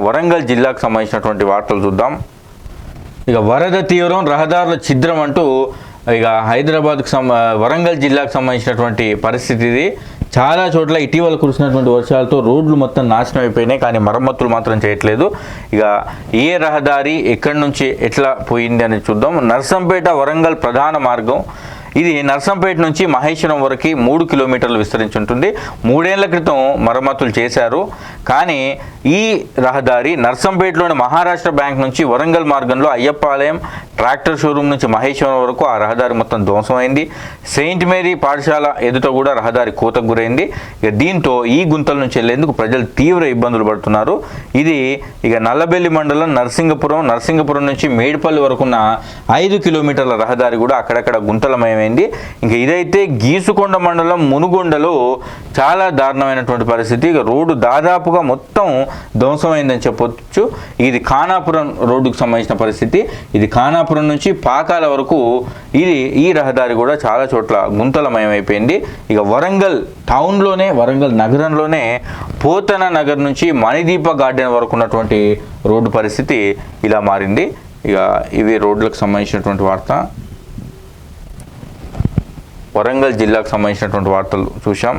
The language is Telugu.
వరంగల్ జిల్లాకు సంబంధించినటువంటి వార్తలు చూద్దాం. ఇక వరద తీవ్రం, రహదారుల ఛిద్రం అంటూ ఇక హైదరాబాద్కు వరంగల్ జిల్లాకు సంబంధించినటువంటి పరిస్థితి ఇది. చాలా చోట్ల ఇటీవల కురిసినటువంటి వర్షాలతో రోడ్లు మొత్తం నాశనం అయిపోయినాయి, కానీ మరమ్మతులు మాత్రం చేయట్లేదు. ఇక ఏ రహదారి ఎక్కడి నుంచి ఎట్లా పోయింది అని చూద్దాం. నర్సంపేట వరంగల్ ప్రధాన మార్గం ఇది నర్సంపేట నుంచి మహేశ్వరం వరకు 3 కిలోమీటర్లు విస్తరించి ఉంటుంది. 3 ఏళ్ల క్రితం మరమ్మతులు చేశారు, కానీ ఈ రహదారి నర్సంపేటలోని మహారాష్ట్ర బ్యాంక్ నుంచి వరంగల్ మార్గంలో అయ్యప్పాలయం ట్రాక్టర్ షోరూమ్ నుంచి మహేశ్వరం వరకు ఆ రహదారి మొత్తం ధ్వంసమైంది. సెయింట్ మేరీ పాఠశాల ఎదుట కూడా రహదారి కోతకు గురైంది. ఇక దీంతో ఈ గుంతల నుంచి వెళ్లేందుకు ప్రజలు తీవ్ర ఇబ్బందులు పడుతున్నారు. ఇది ఇక నల్లబెల్లి మండలం నర్సింగపురం నుంచి మేడిపల్లి వరకున్న 5 కిలోమీటర్ల రహదారి కూడా అక్కడక్కడ గుంతలమయమైంది. ఇంకా ఇదైతే గీసుకొండ మండలం మునుగొండలో చాలా దారుణమైనటువంటి పరిస్థితి. ఇక రోడ్డు దాదాపుగా మొత్తం ధ్వంసమైందని చెప్పొచ్చు. ఇది ఖానాపురం రోడ్డుకు సంబంధించిన పరిస్థితి. ఇది ఖానాపురం నుంచి పాకాల వరకు ఈ రహదారి కూడా చాలా చోట్ల గుంతలమయమైపోయింది. ఇక వరంగల్ టౌన్లోనే, వరంగల్ నగరంలోనే పోతన నగర్ నుంచి మణిదీప గార్డెన్ వరకు ఉన్నటువంటి రోడ్డు పరిస్థితి ఇలా మారింది. ఇక ఇవి రోడ్లకు సంబంధించినటువంటి వార్త. వరంగల్ జిల్లాకు సంబంధించినటువంటి వార్తలు చూసాం.